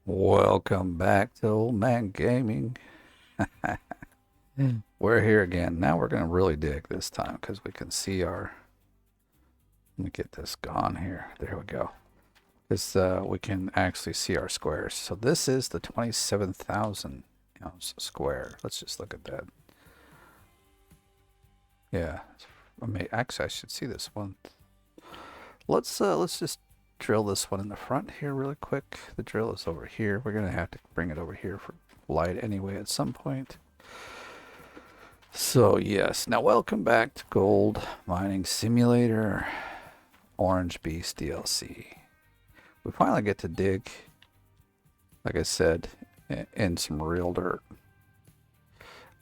Welcome back to Oldman Gaming. We're here again. Now we're going to really dig this time because we can see our. Let me get this gone here. There we go. This we can actually see our squares. So this is the 27,000 ounce square. Let's just look at that. Yeah, I mean, actually, I should see this one. Let's just drill this one in the front here really quick. The drill is over here. We're gonna have to bring it over here for light anyway at some point. So yes, now welcome back to Gold Mining Simulator Orange Beast DLC. We finally get to dig, like I said, in some real dirt.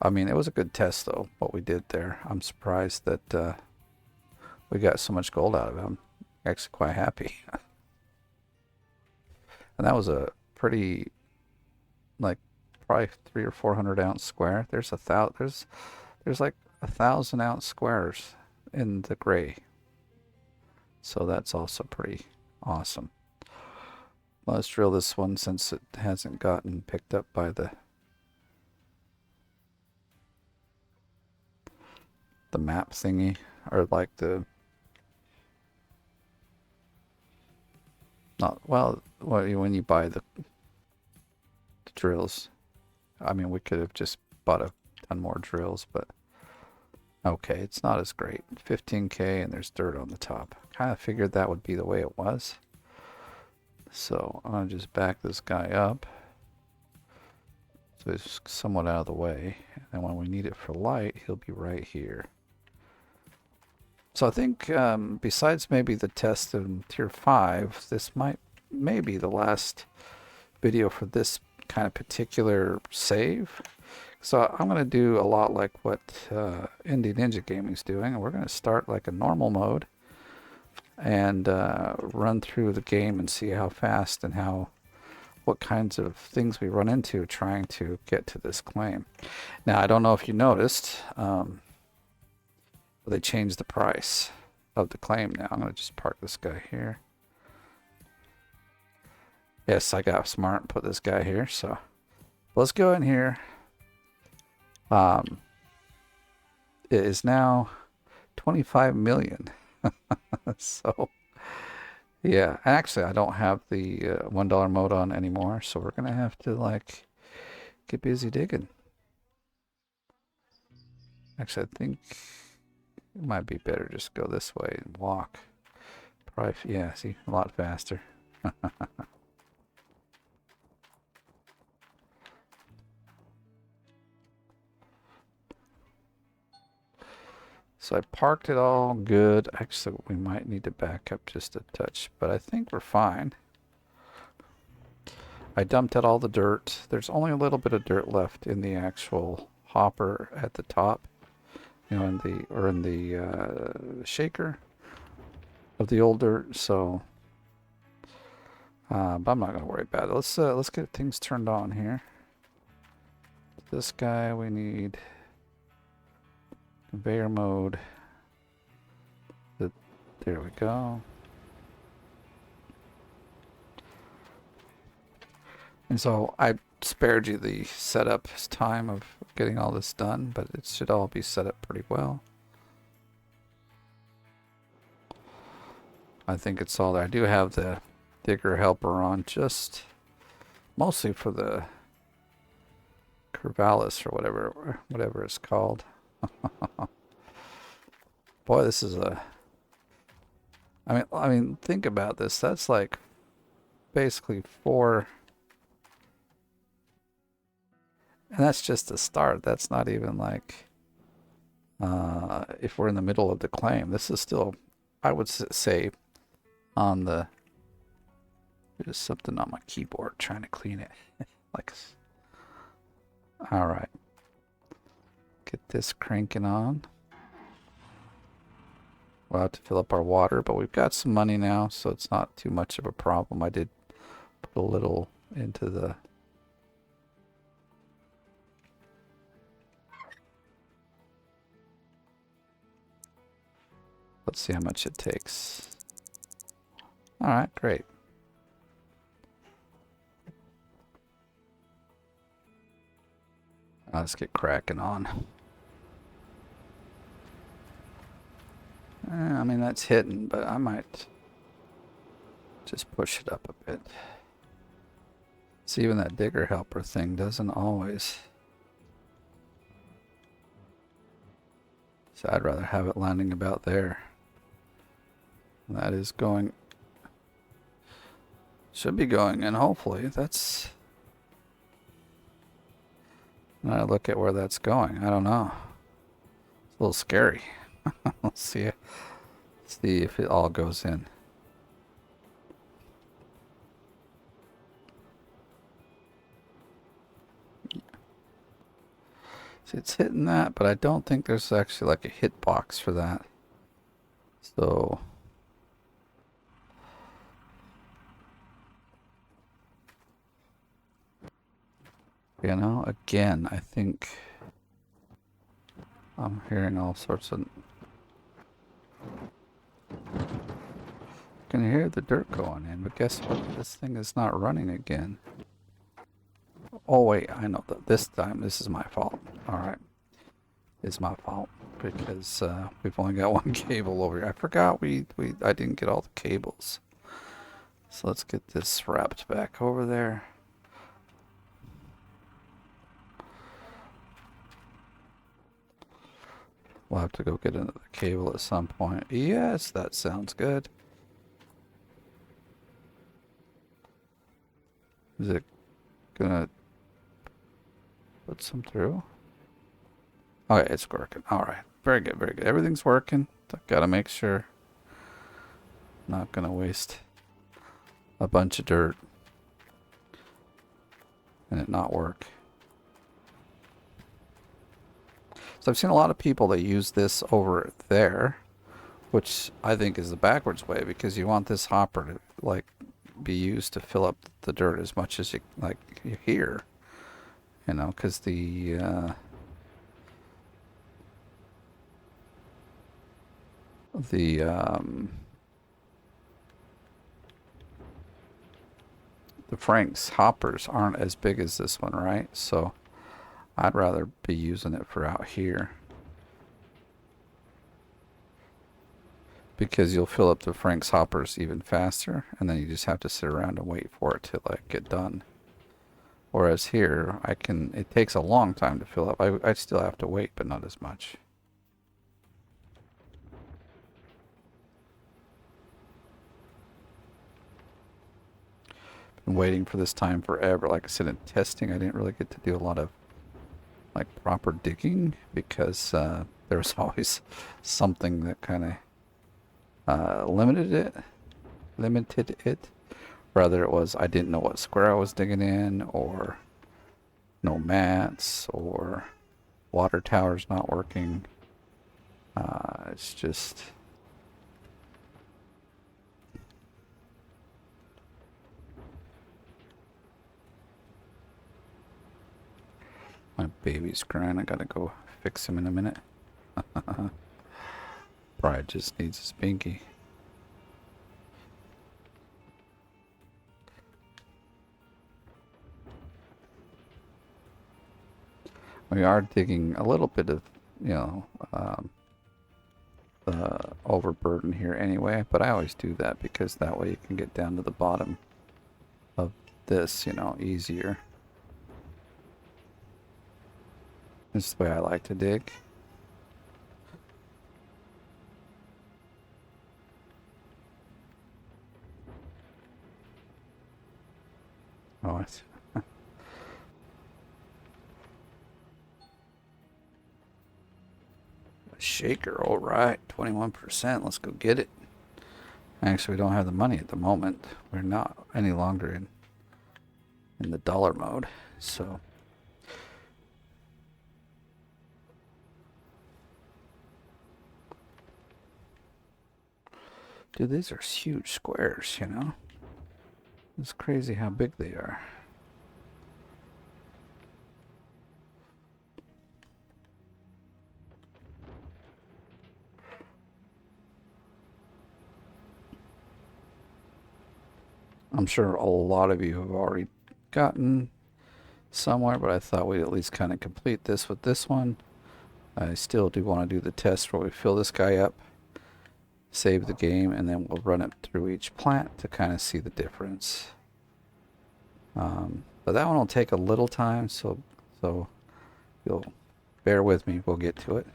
I mean, it was a good test though, what we did there. I'm surprised that we got so much gold out of it. I'm actually quite happy. And that was a pretty, like, probably 300 or 400 ounce square. There's like 1,000 ounce squares in the gray. So that's also pretty awesome. Let's drill this one since it hasn't gotten picked up by the map thingy, or like the not well when you buy the drills. I mean, we could have just bought a ton more drills, but okay, it's not as great. 15k and there's dirt on the top. Kind of figured that would be the way it was. So I'm gonna just back this guy up so he's somewhat out of the way, and when we need it for light, he'll be right here. So I think besides maybe the test in tier 5, this may be the last video for this kind of particular save. So I'm going to do a lot like what Indie Ninja Gaming's doing, and we're going to start like a normal mode and run through the game and see how fast and what kinds of things we run into trying to get to this claim. Now, I don't know if you noticed, they changed the price of the claim now. I'm going to just park this guy here. Yes, I got smart and put this guy here. So let's go in here. It is now 25 million. So yeah, actually I don't have the $1 mode on anymore, so we're gonna have to like get busy digging. Actually, I think it might be better just go this way and walk. Probably, yeah, see, a lot faster. So I parked it all good. Actually, we might need to back up just a touch, but I think we're fine. I dumped out all the dirt. There's only a little bit of dirt left in the actual hopper at the top, you know, in the shaker of the old dirt. So, but I'm not gonna worry about it. Let's get things turned on here. This guy we need conveyor mode. There we go. And so I spared you the setup time of getting all this done, but it should all be set up pretty well. I think it's all there. I do have the digger helper on, just mostly for the Corvallis or whatever it's called. Boy, this is a. I mean, think about this. That's like basically 4. And that's just the start. That's not even like if we're in the middle of the claim. This is still, I would say, on the. There's something on my keyboard trying to clean it. Like, all right. Get this cranking on. We'll have to fill up our water, but we've got some money now, so it's not too much of a problem. I did put a little into the. Let's see how much it takes. All right, great. Let's get cracking on. I mean, that's hidden, but I might just push it up a bit. See, even that digger helper thing doesn't always. So I'd rather have it landing about there. That is going. Should be going, and hopefully that's. Now look at where that's going. I don't know. It's a little scary. Let's see if it all goes in. See, it's hitting that, but I don't think there's actually like a hit box for that. So you know, again, I think I'm hearing all sorts of. I can hear the dirt going in, but guess what? This thing is not running again. Oh wait, I know that this time this is my fault. All right, it's my fault because we've only got one cable over here. I forgot I didn't get all the cables. So let's get this wrapped back over there. We'll have to go get another cable at some point. Yes, that sounds good. Is it gonna put some through? Okay, it's working. Alright. Very good, very good. Everything's working. Gotta make sure. Not gonna waste a bunch of dirt and it not work. So I've seen a lot of people that use this over there, which I think is the backwards way, because you want this hopper to like be used to fill up the dirt as much as you hear, you know, because the Frank's hoppers aren't as big as this one, right? So I'd rather be using it for out here, because you'll fill up the Frank's hoppers even faster, and then you just have to sit around and wait for it to like get done. Whereas here, it takes a long time to fill up. I still have to wait, but not as much. Been waiting for this time forever. Like I said, in testing, I didn't really get to do a lot of like proper digging, because there was always something that kind of limited it. Rather it was I didn't know what square I was digging in, or no mats, or water towers not working. It's just my baby's crying. I gotta go fix him in a minute. Probably just needs a spinky. We are digging a little bit of, you know, overburden here anyway, but I always do that because that way you can get down to the bottom of this, you know, easier. This is the way I like to dig. Oh, it's shaker, all right, 21%. Let's go get it. Actually, we don't have the money at the moment. We're not any longer in the dollar mode, so. Dude, these are huge squares, you know? It's crazy how big they are. I'm sure a lot of you have already gotten somewhere, but I thought we'd at least kind of complete this with this one. I still do want to do the test where we fill this guy up, save the game, and then we'll run it through each plant to kind of see the difference. But that one will take a little time, so you'll bear with me. We'll get to it.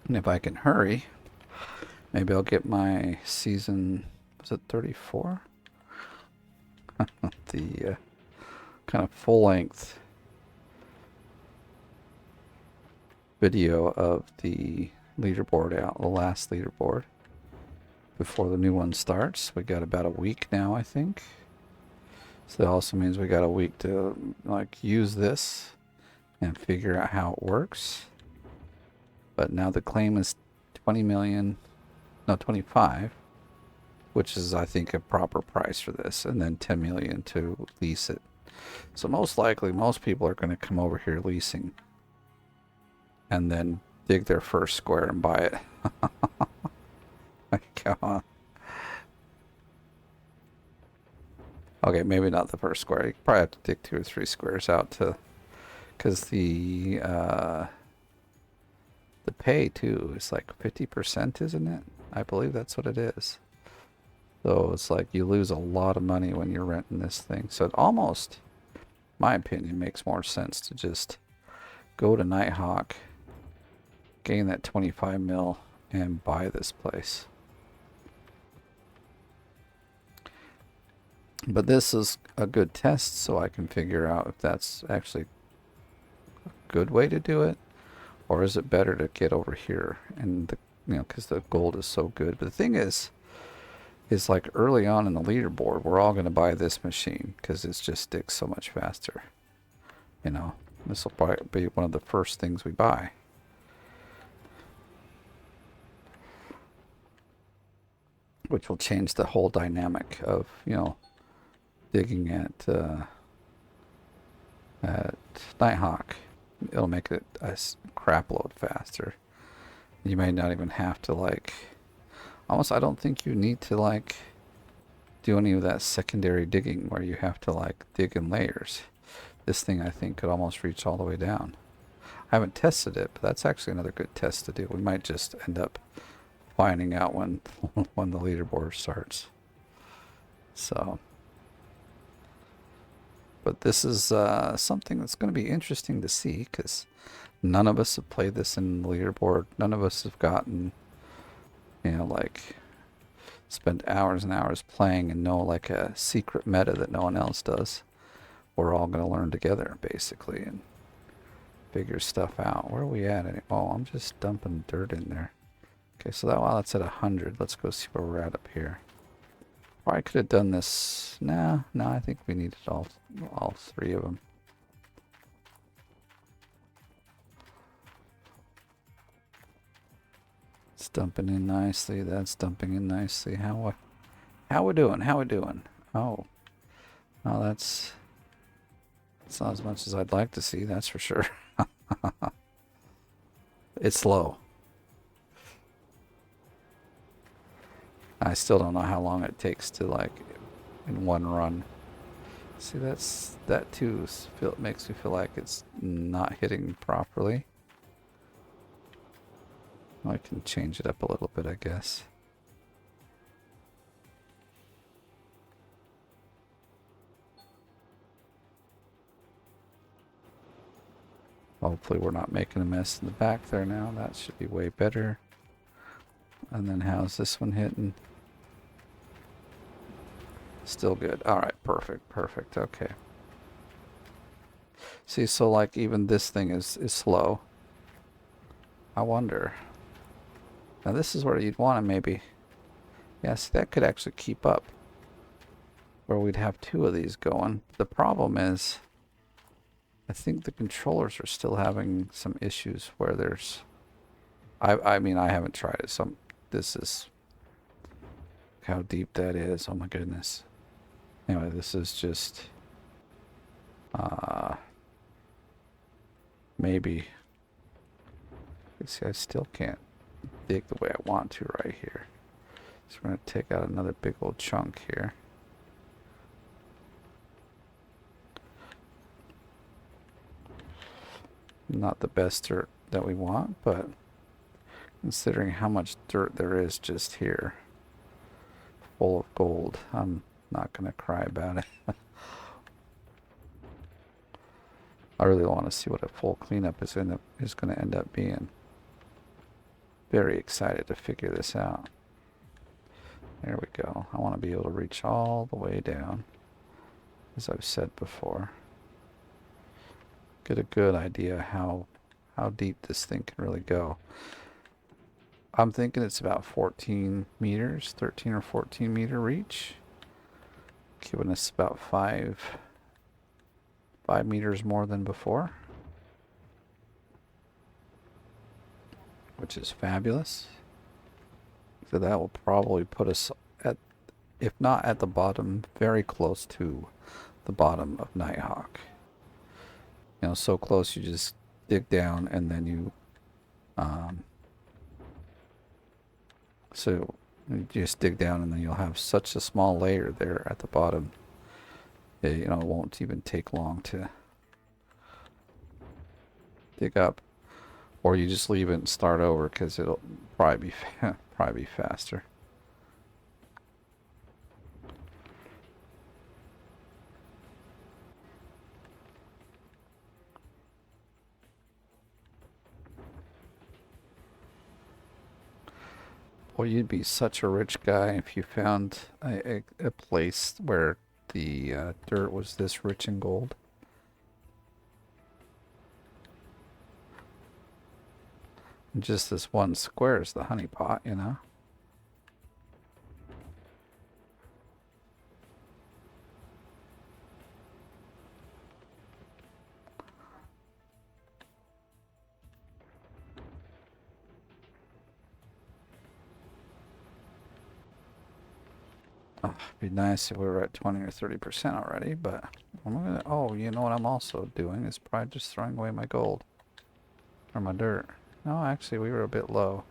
And if I can hurry, maybe I'll get my season, was it 34? The kind of full-length video of the leaderboard out, the last leaderboard, before the new one starts. We got about a week now, I think. So that also means we got a week to like use this and figure out how it works. But now the claim is 20 million, no, 25, which is, I think, a proper price for this, and then 10 million to lease it. So most likely, most people are going to come over here leasing and then dig their first square and buy it. Come on. Okay, maybe not the first square. You probably have to dig 2 or 3 squares out to, because the pay too is like 50%, isn't it? I believe that's what it is. So it's like you lose a lot of money when you're renting this thing. So it almost, my opinion, makes more sense to just go to Nighthawk, gain that 25 mil, and buy this place. But this is a good test, so I can figure out if that's actually a good way to do it, or is it better to get over here and because the gold is so good. But the thing is like early on in the leaderboard, we're all going to buy this machine because it just digs so much faster. This will probably be one of the first things we buy. Which will change the whole dynamic of, digging at Nighthawk. It'll make it a crap load faster. You may not even have to almost, I don't think you need to do any of that secondary digging where you have to dig in layers. This thing, I think, could almost reach all the way down. I haven't tested it, but that's actually another good test to do. We might just end up finding out when when the leaderboard starts. So, but this is something that's going to be interesting to see because none of us have played this in the leaderboard. None of us have gotten, spent hours and hours playing and know a secret meta that no one else does. We're all going to learn together, basically, and figure stuff out. Where are we at? Oh, I'm just dumping dirt in there. Okay, so that's at 100. Let's go see where we're at up here. Or I could have done this. No, I think we needed all 3 of them. It's dumping in nicely. That's dumping in nicely. How we doing? How we doing? Oh, no, that's not as much as I'd like to see. That's for sure. It's slow. I still don't know how long it takes to in one run. See, that too makes me feel like it's not hitting properly. I can change it up a little bit, I guess. Hopefully we're not making a mess in the back there now. That should be way better. And then how's this one hitting? Still good. Alright, perfect. Okay. See, so even this thing is slow. I wonder. Now this is where you'd want to maybe... Yes, that could actually keep up. Where we'd have 2 of these going. The problem is... I think the controllers are still having some issues where there's... I mean, I haven't tried it, so this is... How deep that is. Oh my goodness. Anyway, this is just... maybe... You see, I still can't dig the way I want to right here. So we're going to take out another big old chunk here. Not the best dirt that we want, but considering how much dirt there is just here, full of gold, I'm not going to cry about it. I really want to see what a full cleanup is going to end up being. Very excited to figure this out. There we go. I want to be able to reach all the way down, as I've said before. Get a good idea how deep this thing can really go. I'm thinking it's about 14 meters, 13 or 14 meter reach, giving us about 5 meters more than before, which is fabulous. So that will probably put us at, if not at the bottom, very close to the bottom of Nighthawk. You know, so close you just dig down and then you, so you just dig down and then you'll have such a small layer there at the bottom. You know, it won't even take long to dig up, or you just leave it and start over because it'll probably be faster. Well, you'd be such a rich guy if you found a place where the dirt was this rich in gold. And just this one square is the honey pot, you know? Oh, it'd be nice if we were at 20 or 30% already, but I'm gonna, oh, you know what I'm also doing is probably just throwing away my gold. Or my dirt. No, actually, we were a bit low.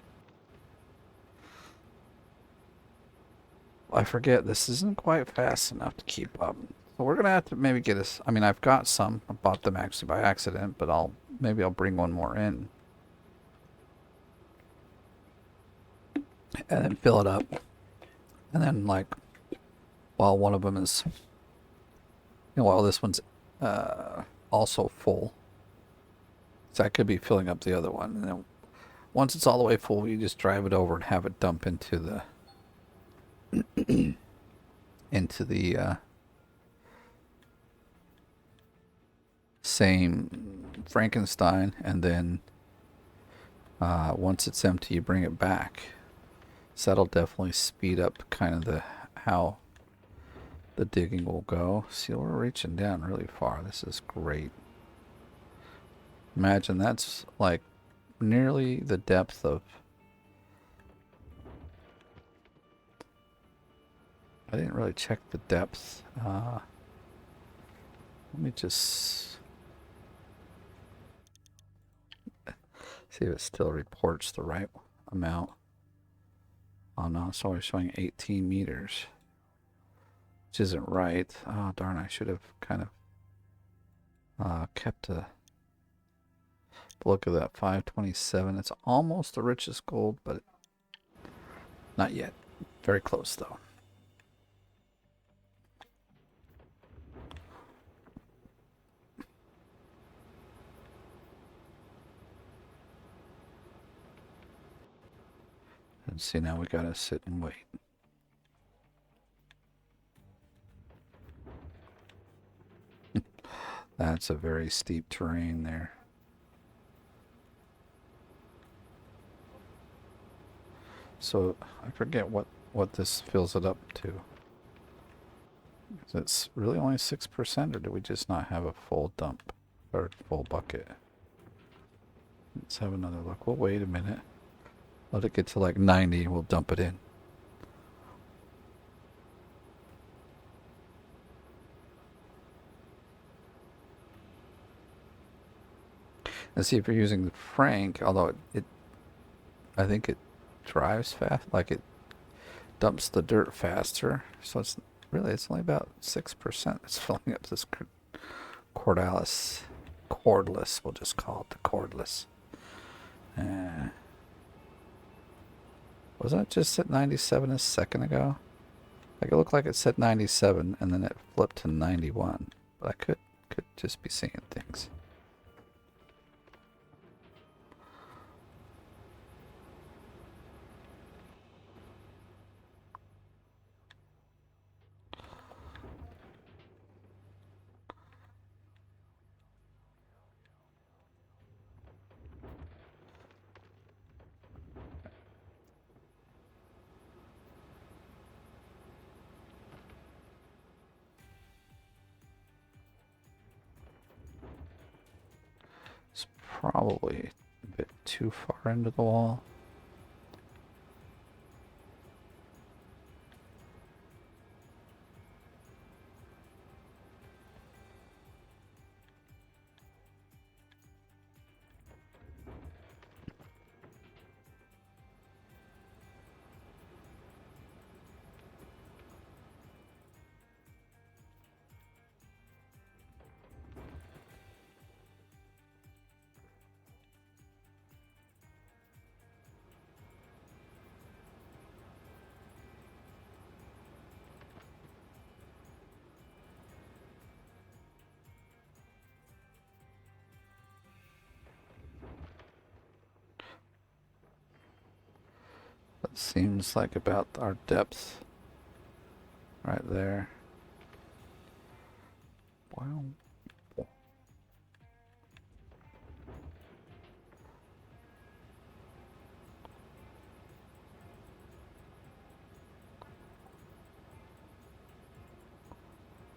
I forget, this isn't quite fast enough to keep up. So we're gonna have to maybe get us, I mean, I've got some. I bought them actually by accident, but maybe I'll bring one more in. And then fill it up. And then, like, while one of them is, you know, while this one's also full, so I could be filling up the other one. And then once it's all the way full, you just drive it over and have it dump into the same Frankenstein, and then once it's empty, you bring it back. So that'll definitely speed up kind of how the digging will go. See, we're reaching down really far. This is great. Imagine that's like nearly the depth of... I didn't really check the depth. Let me just see if it still reports the right amount. Oh no, it's only showing 18 meters, which isn't right. Oh darn, I should have kind of kept a look at that. 527. It's almost the richest gold, but not yet. Very close though. And see, now we gotta sit and wait. That's a very steep terrain there. So I forget what this fills it up to. Is it's really only 6%, or do we just not have a full dump or full bucket? Let's have another look. We'll wait a minute. Let it get to like 90 and we'll dump it in. And see if you're using the Frank, although I think it drives fast, like it dumps the dirt faster. So it's only about 6% that's filling up this Cordalis. cordless. We'll just call it the cordless. Was that just at 97 a second ago? Like it looked like it said 97 and then it flipped to 91. But I could just be seeing things. It's probably a bit too far into the wall. That seems like about our depth right there. Wow.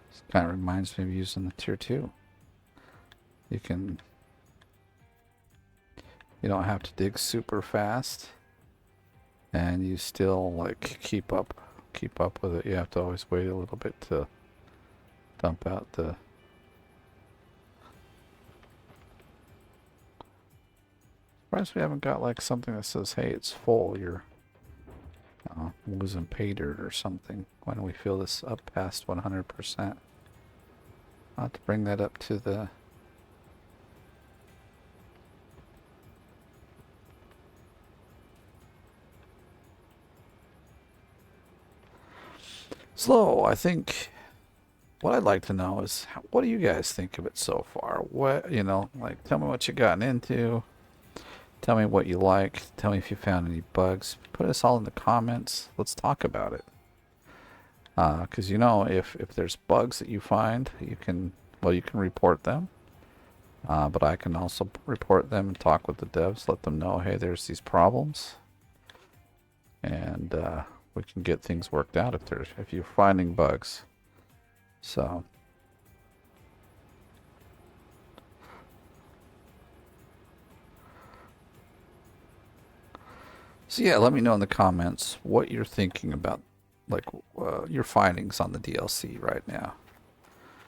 This kind of reminds me of using the tier 2. You don't have to dig super fast and you still like keep up with it. You have to always wait a little bit to dump out the surprised we haven't got like something that says, hey, it's full, you're losing pay dirt or something. Why don't we fill this up past 100%? I'll have to bring that up to the slow. I think what I'd like to know is what do you guys think of it so far? What, like tell me what you gotten into. Tell me what you like. Tell me if you found any bugs. Put us all in the comments. Let's talk about it. Because if there's bugs that you find, you can report them. But I can also report them and talk with the devs, let them know, hey, there's these problems, and we can get things worked out if you're finding bugs. So yeah, let me know in the comments what you're thinking about, like your findings on the DLC right now.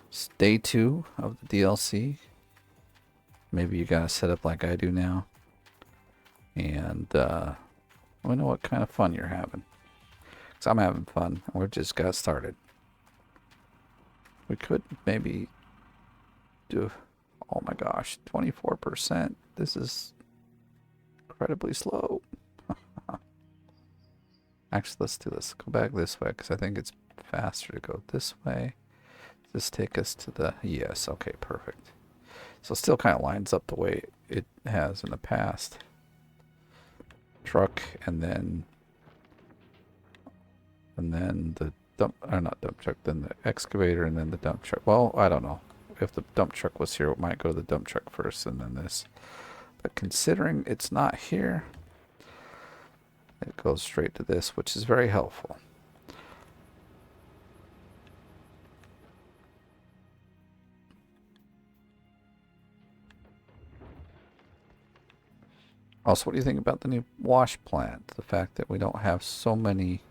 It's day 2 of the DLC. Maybe you gotta set up like I do now, and let me know what kind of fun you're having. Cause I'm having fun. We've just got started. We could maybe do. Oh my gosh, 24%. This is incredibly slow. Actually, let's do this. Go back this way because I think it's faster to go this way. Does this take us to the... Yes, okay, perfect. So it still kind of lines up the way it has in the past. Truck and then the dump... Or not dump truck, then the excavator and then the dump truck. Well, I don't know. If the dump truck was here, it might go to the dump truck first and then this. But considering it's not here... It goes straight to this, which is very helpful. Also, what do you think about the new wash plant? The fact that we don't have so many,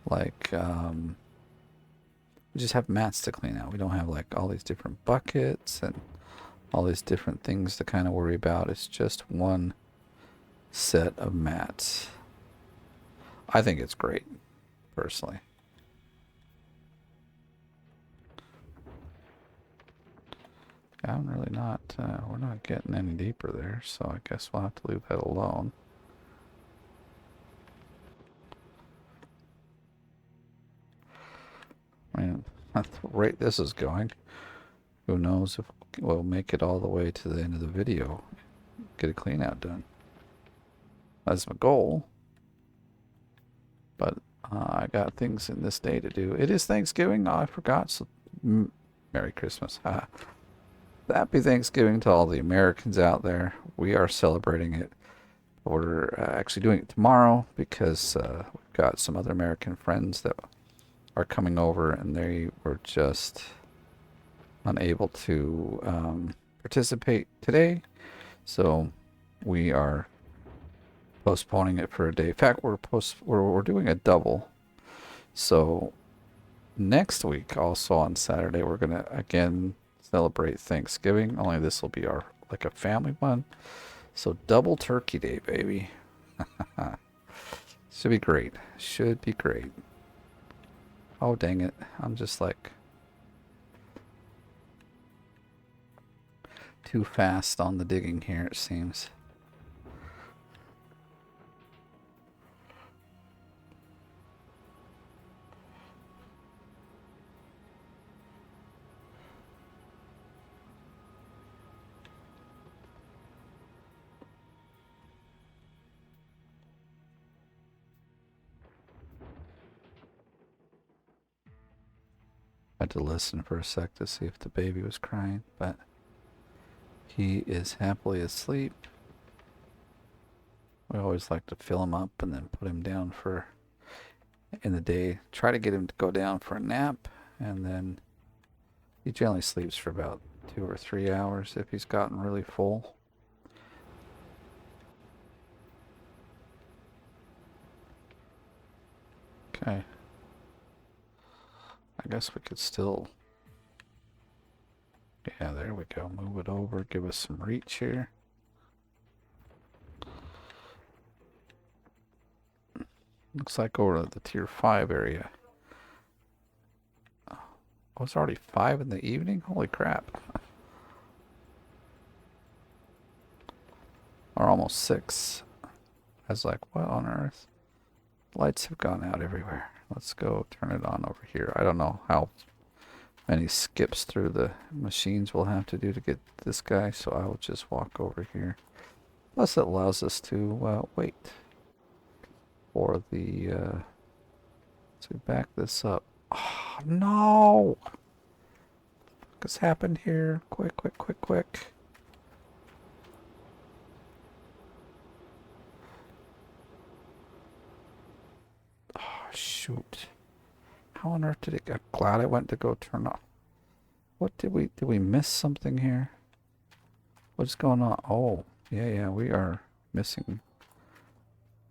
like, we just have mats to clean out. We don't have, like, all these different buckets and all these different things to kind of worry about. It's just one set of mats. I think it's great, personally. I'm really not, we're not getting any deeper there, so I guess we'll have to leave that alone. I mean, at the rate this is going, who knows if we'll make it all the way to the end of the video, get a clean out done. That's my goal. But I got things in this day to do. It is Thanksgiving. Oh, I forgot. So, Merry Christmas. Happy Thanksgiving to all the Americans out there. We are celebrating it. We're actually doing it tomorrow because we've got some other American friends that are coming over, and they were just unable to participate today. So we are postponing it for a day. In fact, we're doing a double. So next week, also on Saturday, we're gonna again celebrate Thanksgiving. Only this will be our like a family one. So double turkey day, baby. Should be great. Should be great. Oh dang it! I'm just like too fast on the digging here, it seems. I had to listen for a sec to see if the baby was crying, but he is happily asleep. We always like to fill him up and then put him down for in the day. Try to get him to go down for a nap, and then he generally sleeps for about 2 or 3 hours if he's gotten really full. Okay. I guess we could still... Yeah, there we go. Move it over. Give us some reach here. Looks like over the tier 5 area. Oh, it's already 5 in the evening? Holy crap. Or almost 6. I was like, what on earth? Lights have gone out everywhere. Let's go turn it on over here. I don't know how many skips through the machines we'll have to do to get this guy, so I'll just walk over here. Plus it allows us to wait for the... to back this up. Oh, no! What's happened here? Quick, quick, quick, quick. Oh, shoot. How on earth did it get? Glad I went to go turn off. What did we miss something here? What's going on? Oh, yeah, we are missing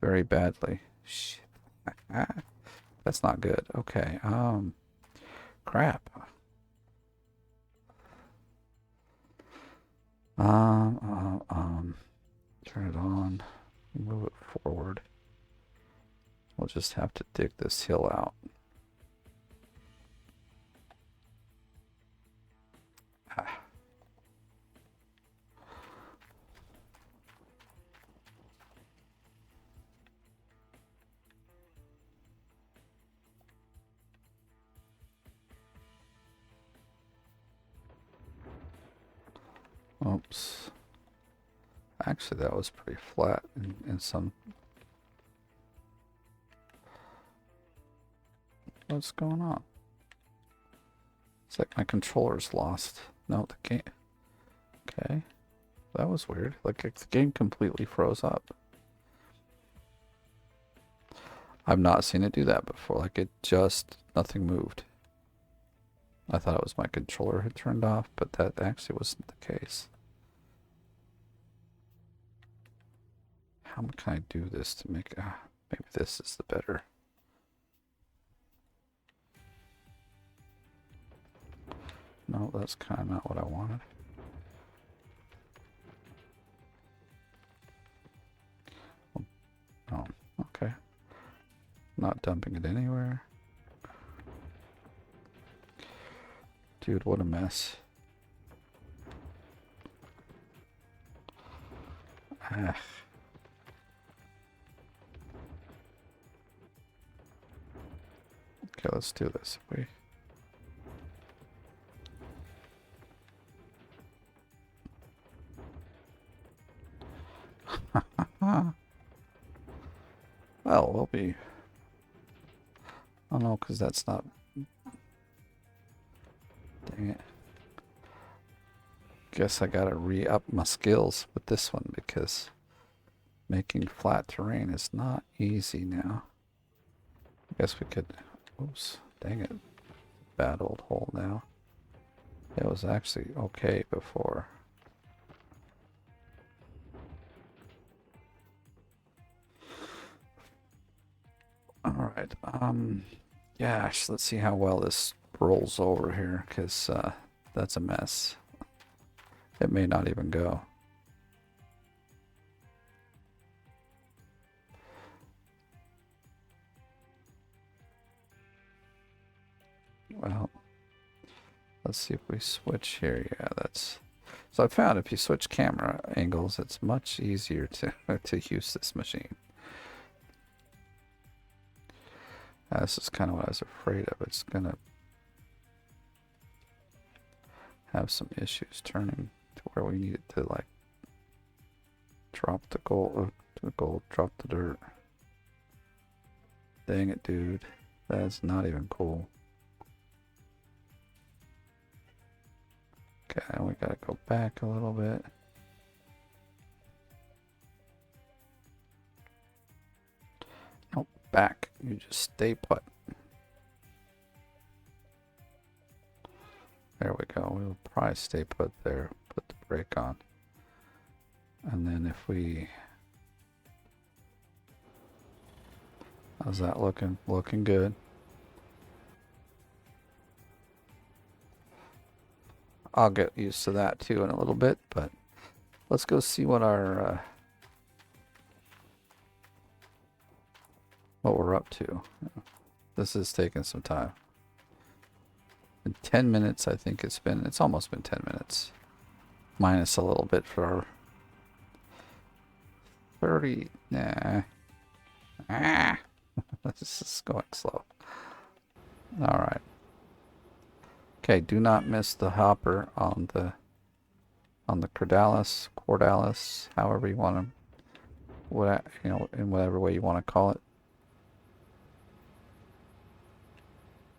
very badly. Shit. That's not good. Okay, crap. Turn it on. Move it forward. We'll just have to dig this hill out. Oops. Actually, that was pretty flat in some... What's going on? It's like my controller's lost. No, the game... Okay. That was weird. Like, the game completely froze up. I've not seen it do that before. Like, it just... Nothing moved. I thought it was my controller had turned off, but that actually wasn't the case. How can I do this to make... maybe this is the better... No, that's kind of not what I wanted. Oh, okay. Not dumping it anywhere. Dude, what a mess. Okay, let's do this. Well, we'll be... Oh no, because that's not... Dang it. Guess I gotta re-up my skills with this one because making flat terrain is not easy now. I guess we could... Oops, dang it. Bad old hole now. It was actually okay before. Alright, gosh, let's see how well this rolls over here, because that's a mess. It may not even go. Well, let's see if we switch here. Yeah, that's... So I found if you switch camera angles, it's much easier to, to use this machine. This is kind of what I was afraid of. It's going to have some issues turning to where we need it to, like, drop the gold, drop the dirt. Dang it, dude. That's not even cool. Okay, we gotta go back a little bit. Nope, back. You just stay put. There we go. We'll probably stay put there. Put the brake on. And then if we... How's that looking? Looking good. I'll get used to that too in a little bit, but let's go see what our what we're up to. This is taking some time. In 10 minutes, I think it's almost been 10 minutes. Minus a little bit for our 30, nah. Ah, this is going slow. All right. Okay, do not miss the hopper on the cordalis, however you want to, in whatever way you want to call it.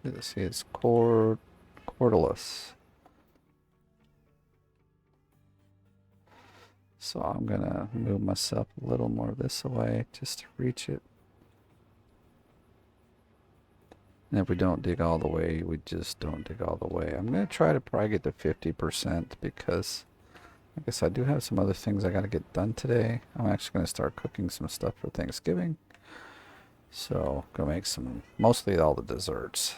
Let's see, it's cordalis. So I'm gonna move myself a little more this way just to reach it. And if we don't dig all the way, we just don't dig all the way. I'm going to try to probably get to 50% because I guess I do have some other things I got to get done today. I'm actually going to start cooking some stuff for Thanksgiving. So, going to make mostly all the desserts.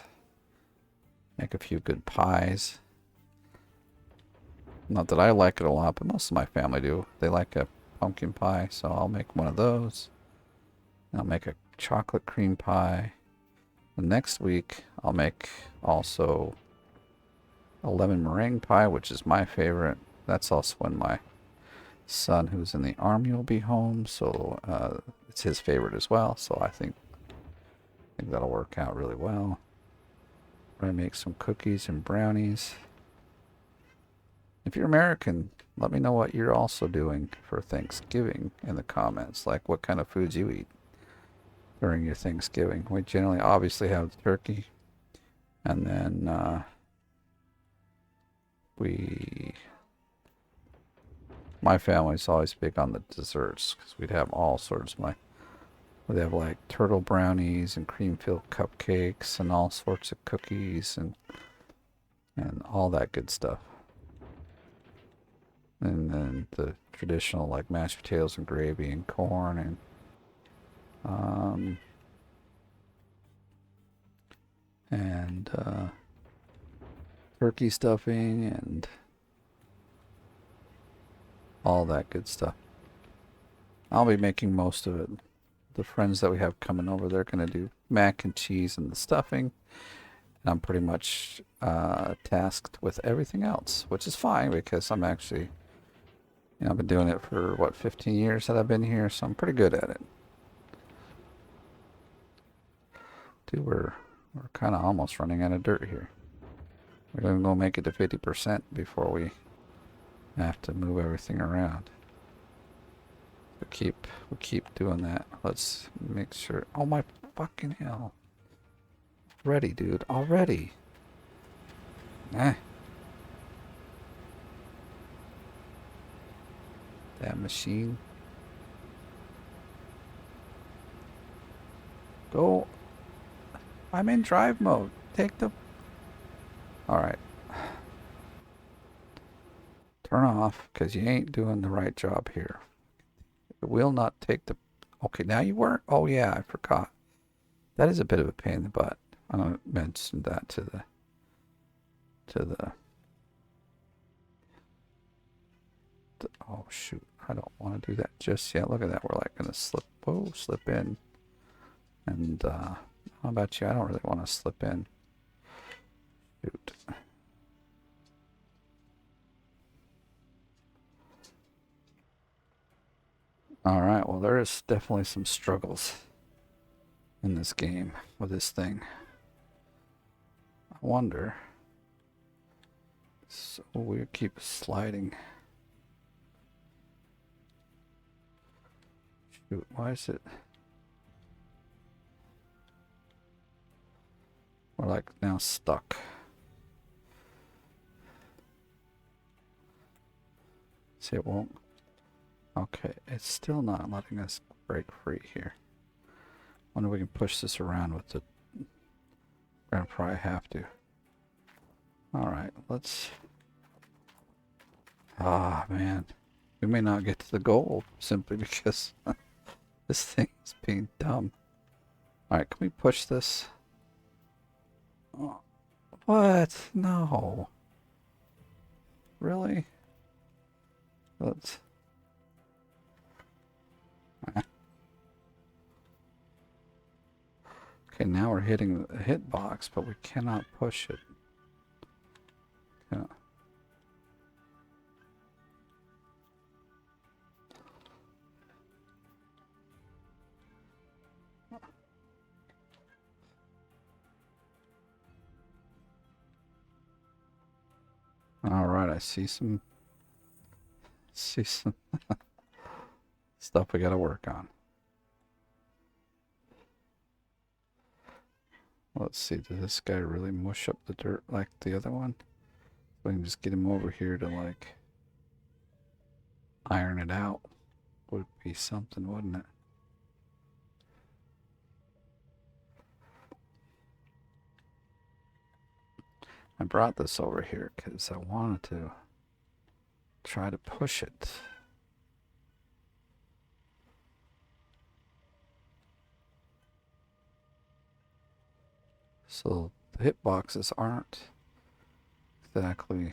Make a few good pies. Not that I like it a lot, but most of my family do. They like a pumpkin pie, so I'll make one of those. And I'll make a chocolate cream pie. Next week, I'll make also a lemon meringue pie, which is my favorite. That's also when my son, who's in the army, will be home, so it's his favorite as well. So I think that'll work out really well. I'm gonna make some cookies and brownies. If you're American, let me know what you're also doing for Thanksgiving in the comments, like what kind of foods you eat during your Thanksgiving. We generally obviously have the turkey, and then my family's always big on the desserts because we'd have all sorts. We'd have like turtle brownies and cream-filled cupcakes and all sorts of cookies and all that good stuff. And then the traditional like mashed potatoes and gravy and corn and turkey stuffing and all that good stuff. I'll be making most of it. The friends that we have coming over, they're going to do mac and cheese and the stuffing. And I'm pretty much tasked with everything else, which is fine because I'm actually You know, I've been doing it for, what, 15 years that I've been here, so I'm pretty good at it. Dude, we're kind of almost running out of dirt here. We're even going to make it to 50% before we have to move everything around. We keep doing that. Let's make sure. Oh my fucking hell. Ready, dude. Already. Eh. That machine. Go. I'm in drive mode. Take the... Alright. Turn off, because you ain't doing the right job here. It will not take the... Okay, now you weren't? Oh yeah, I forgot. That is a bit of a pain in the butt. I don't mention that to the... Oh shoot, I don't want to do that just yet. Look at that, we're like going to slip in. And how about you? I don't really want to slip in. Shoot. Alright, well there is definitely some struggles in this game with this thing. I wonder. So we keep sliding. Shoot, why is it... We're like now stuck. See, it won't. Okay, it's still not letting us break free here. Wonder if we can push this around with the... We're gonna probably have to. Alright, let's... Ah, man. We may not get to the goal simply because this thing is being dumb. Alright, can we push this? Oh, what? No. Really? Let's... Okay, now we're hitting the hitbox, but we cannot push it. Yeah. All right, I see some stuff we got to work on. Let's see, does this guy really mush up the dirt like the other one? We can just get him over here to like iron it out. Would be something, wouldn't it? I brought this over here because I wanted to try to push it. So the hitboxes aren't exactly...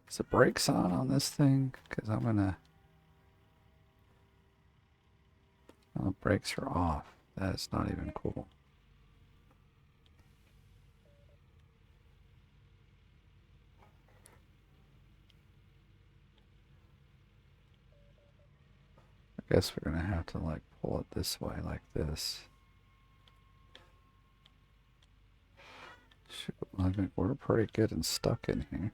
Is the brakes on this thing? Because I'm gonna... Oh, the brakes are off. That's not even cool. I guess we're gonna have to like pull it this way like this. Shoot, I think we're pretty good and stuck in here.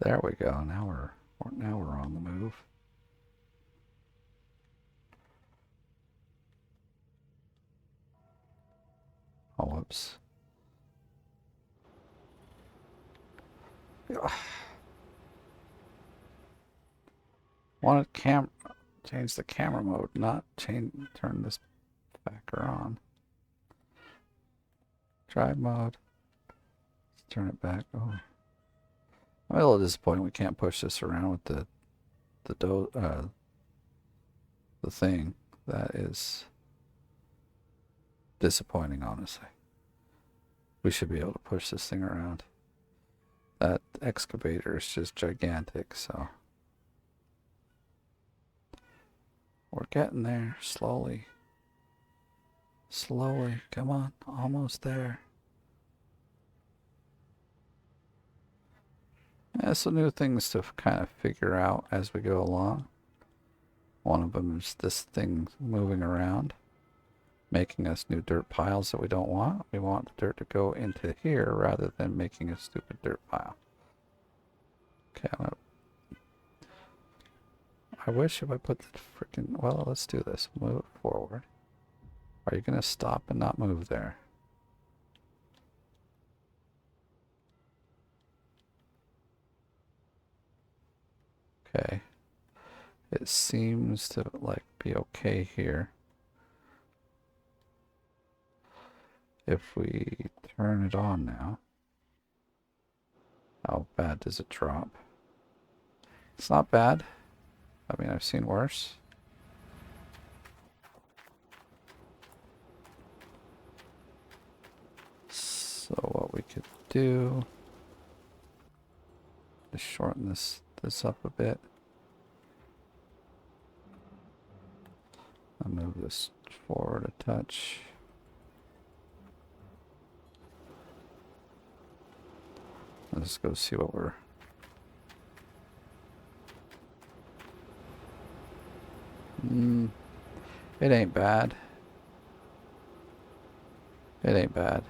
There we go. Now we're on the move. Oh, whoops. Wanted change the camera mode, not turn this backer on. Drive mode. Let's turn it back. Oh, I'm a little disappointed we can't push this around with the thing. That is disappointing, honestly. We should be able to push this thing around. That excavator is just gigantic, so we're getting there slowly. Slowly. Come on. Almost there. Yeah, so new things to kind of figure out as we go along. One of them is this thing moving around, making us new dirt piles that we don't want. We want the dirt to go into here rather than making a stupid dirt pile. Okay, I wish if I put the freaking... Well, let's do this. Move it forward. Are you going to stop and not move there? Okay. It seems to like be okay here. If we turn it on now, how bad does it drop? It's not bad. I mean, I've seen worse. So what we could do is shorten this up a bit. I'll move this forward a touch. Let's go see what we're... It ain't bad. It ain't bad.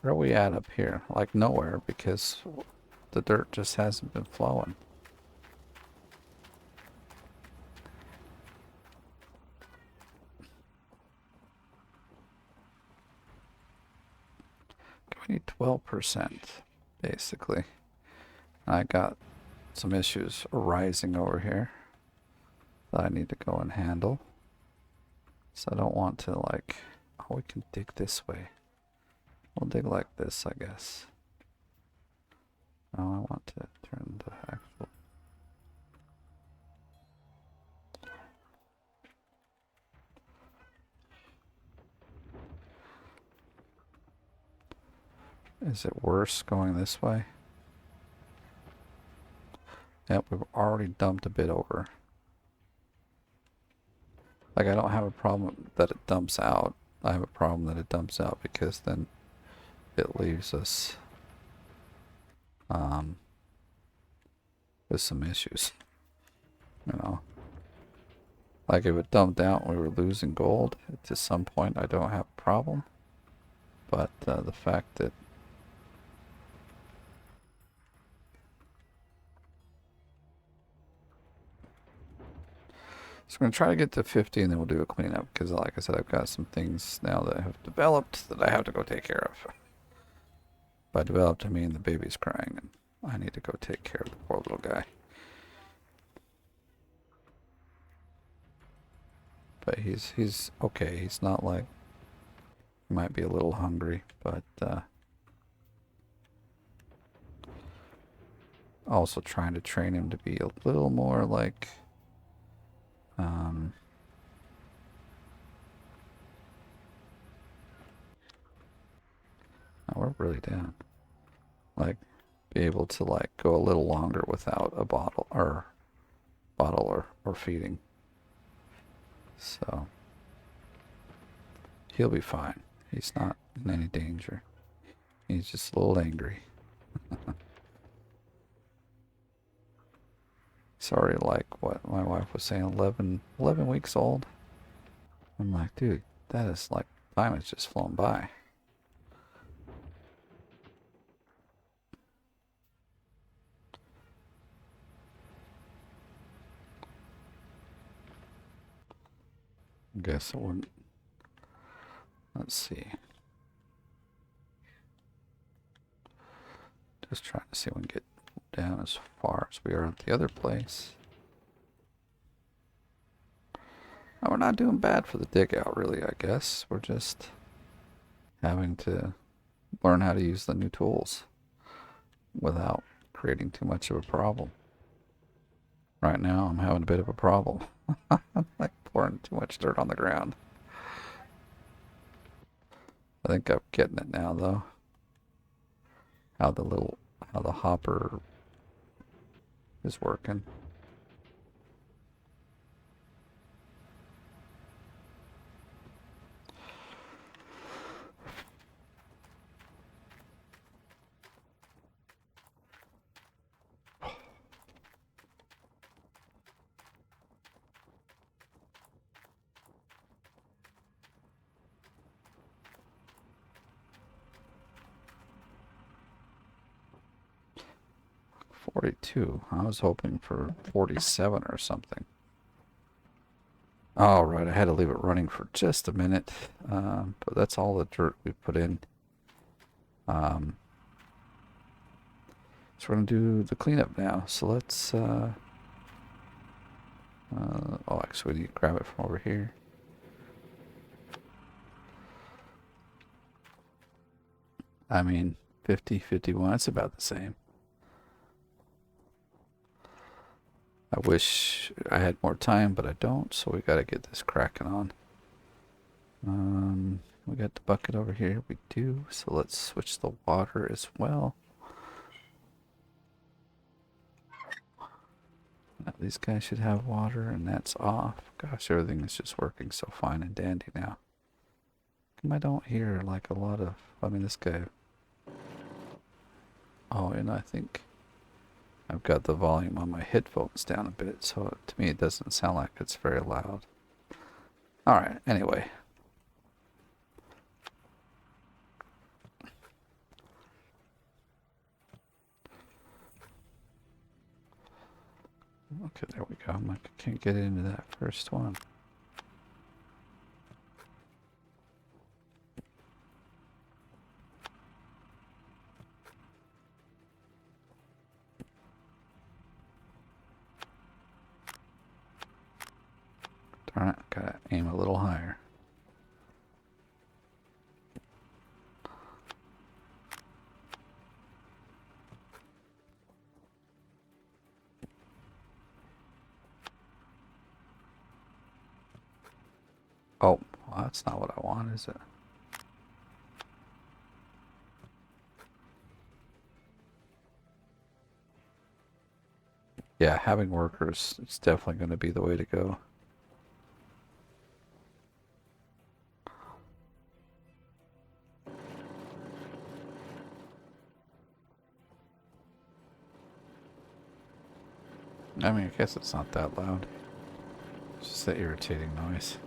Where are we at up here? Like nowhere, because the dirt just hasn't been flowing. We need 12%, basically. I got some issues arising over here that I need to go and handle. So I don't want to like... Oh, we can dig this way. We'll dig like this, I guess. No, I want to turn the actual... Is it worse going this way? Yep, we've already dumped a bit over. Like, I don't have a problem that it dumps out. I have a problem that it dumps out because then it leaves us with some issues. You know? Like, if it dumped out and we were losing gold, to some point I don't have a problem. But the fact that... So I'm going to try to get to 50 and then we'll do a cleanup. Because like I said, I've got some things now that have developed that I have to go take care of. By developed, I mean the baby's crying and I need to go take care of the poor little guy. But he's okay. He's not like... He might be a little hungry, but... also trying to train him to be a little more like... Oh, we're really down. Like, be able to like go a little longer without a bottle or feeding. So he'll be fine. He's not in any danger. He's just a little angry. Sorry, like what my wife was saying, 11 weeks old. I'm like, dude, that is like, time has just flown by. I guess it wouldn't. Let's see. Just trying to see if we can get down as far as we are at the other place. Now, we're not doing bad for the dig out, really, I guess. We're just having to learn how to use the new tools without creating too much of a problem. Right now, I'm having a bit of a problem. I'm like pouring too much dirt on the ground. I think I'm getting it now, though. How the hopper is working. $42. I was hoping for 47 or something. All right, I had to leave it running for just a minute, but that's all the dirt we put in. So we're gonna do the cleanup now. So let's. Oh, actually, we need to grab it from over here. I mean, 50, 51. It's about the same. I wish I had more time, but I don't, so we gotta get this cracking on. We got the bucket over here. We do, so let's switch the water as well. Now, these guys should have water, and that's off. Gosh, everything is just working so fine and dandy now. I don't hear like a lot of, I mean, this guy. Oh, and I think I've got the volume on my headphones down a bit, so to me it doesn't sound like it's very loud. Alright, anyway. Okay, there we go. I can't get into that first one. Darn it, gotta aim a little higher. Oh, well, that's not what I want, is it? Yeah, having workers is definitely going to be the way to go. I mean, I guess it's not that loud. It's just that irritating noise.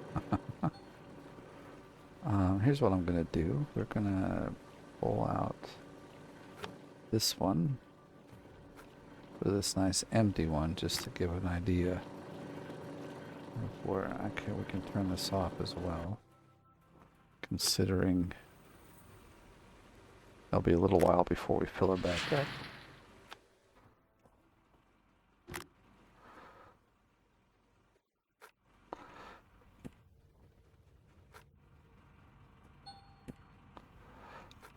Here's what I'm going to do. We're going to pull out this one for this nice empty one just to give an idea of where. Okay, we can turn this off as well, considering it'll be a little while before we fill it back up.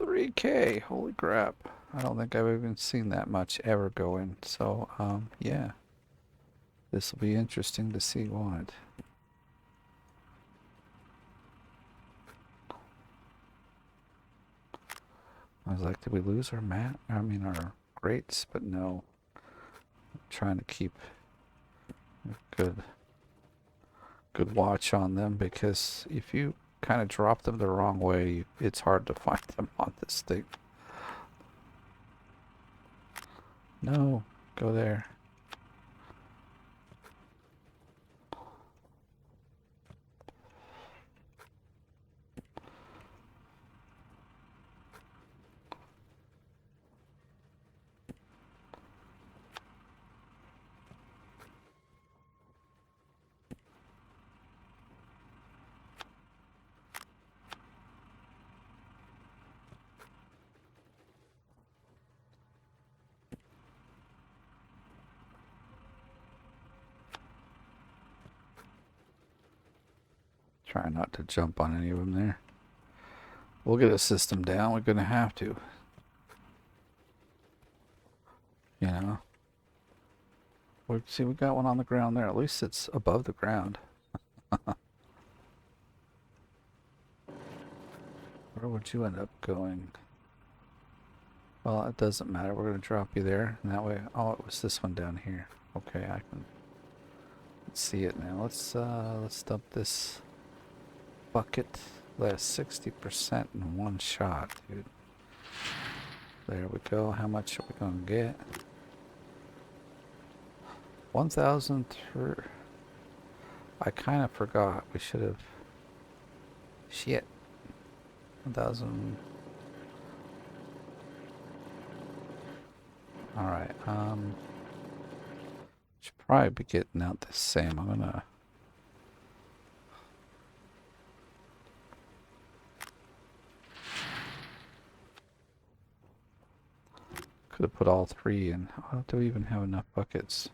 $3K, holy crap. I don't think I've even seen that much ever go in. So, yeah. This will be interesting to see what. I was like, did we lose our mat? I mean, our grates, but no. I'm trying to keep a good watch on them, because if you kind of drop them the wrong way, it's hard to find them on this thing. No, go there. Try not to jump on any of them there. We'll get a system down. We're going to have to. You know. See, we got one on the ground there. At least it's above the ground. Where would you end up going? Well, it doesn't matter. We're going to drop you there. And that way... Oh, it was this one down here. Okay, I can see it now. Let's dump this bucket. Last 60% in one shot, dude. There we go. How much are we going to get? 1,000 through... I kind of forgot. We should have... Shit. 1,000... Alright, should probably be getting out the same. I'm gonna... Could have put all three in. Do we even have enough buckets?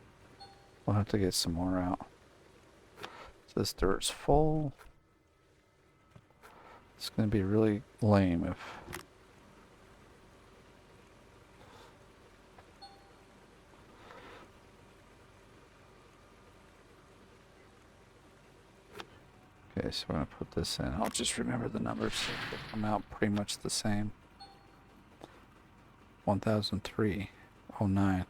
We'll have to get some more out. So this dirt's full. It's gonna be really lame if... Okay, so we're gonna put this in. I'll just remember the numbers so they come out pretty much the same. 1,309. I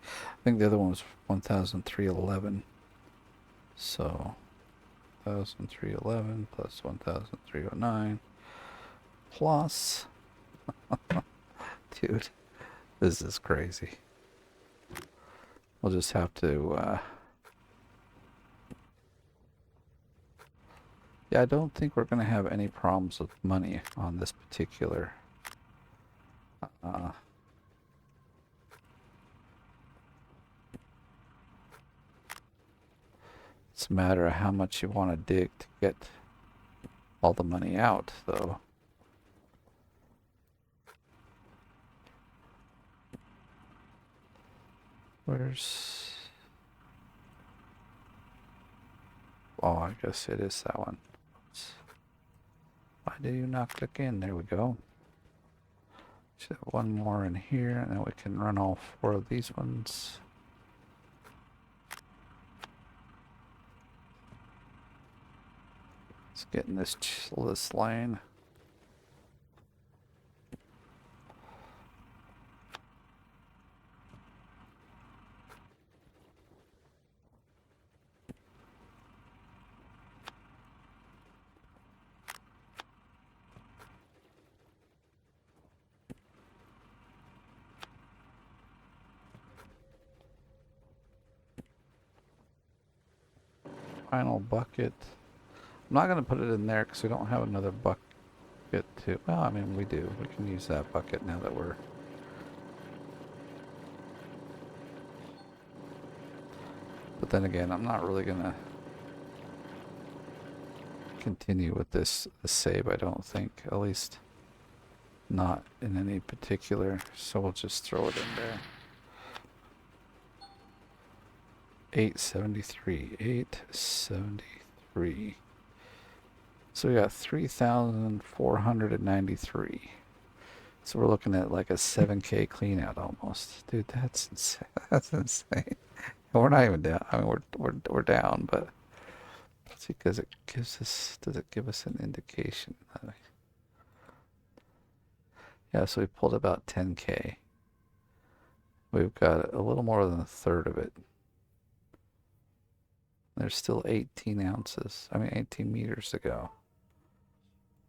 think the other one was 1,311. So 1,311 plus 1,309 plus... Dude, this is crazy. We'll just have to... Yeah, I don't think we're going to have any problems with money on this particular... It's a matter of how much you want to dig to get all the money out, though. Where's... Oh, I guess it is that one. Oops. Why do you not click in? There we go. Should have one more in here, and then we can run all four of these ones. Let's get in this lane. Final bucket. I'm not going to put it in there because we don't have another bucket to... Well, I mean, we do. We can use that bucket now that we're... But then again, I'm not really going to continue with this save, I don't think. At least not in any particular. So we'll just throw it in there. 873. 873. So we got 3,493. So we're looking at like a 7K clean out almost. Dude, that's insane. That's insane. We're not even down. I mean, we're down, but let's see, because it gives us... Does it give us an indication? Yeah, so we pulled about 10K. We've got a little more than a third of it. There's still 18 ounces. I mean, 18 meters to go.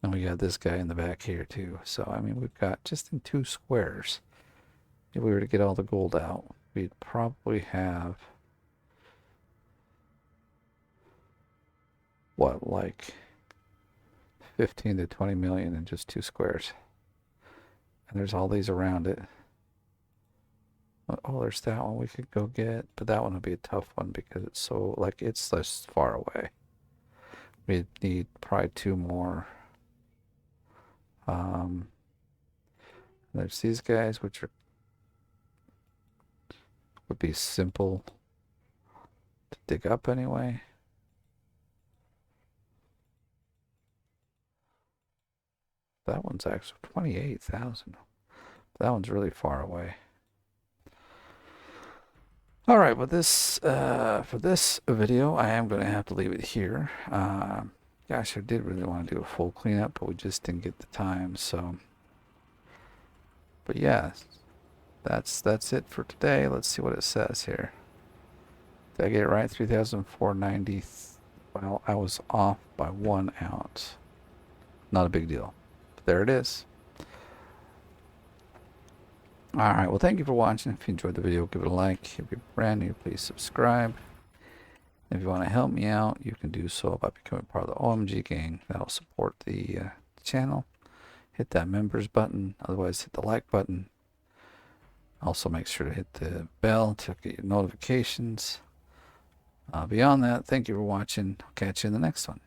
And we got this guy in the back here too. So, I mean, we've got just in 2 squares. If we were to get all the gold out, we'd probably have... What, like 15 to 20 million in just 2 squares. And there's all these around it. Oh, there's that one we could go get, but that one would be a tough one because it's so, like, it's just far away. We'd need probably 2 more. There's these guys, which would be simple to dig up anyway. That one's actually 28,000. That one's really far away. All right, but this for this video, I am going to have to leave it here. Gosh, I did really want to do a full cleanup, but we just didn't get the time, so. But yeah, that's it for today. Let's see what it says here. Did I get it right? 3,490. Well, I was off by 1 ounce. Not a big deal. But there it is. Alright, well thank you for watching. If you enjoyed the video, give it a like. If you're brand new, please subscribe. If you want to help me out, you can do so by becoming part of the OMG gang. That'll support the channel. Hit that members button. Otherwise, hit the like button. Also, make sure to hit the bell to get your notifications. Beyond that, thank you for watching. I'll catch you in the next one.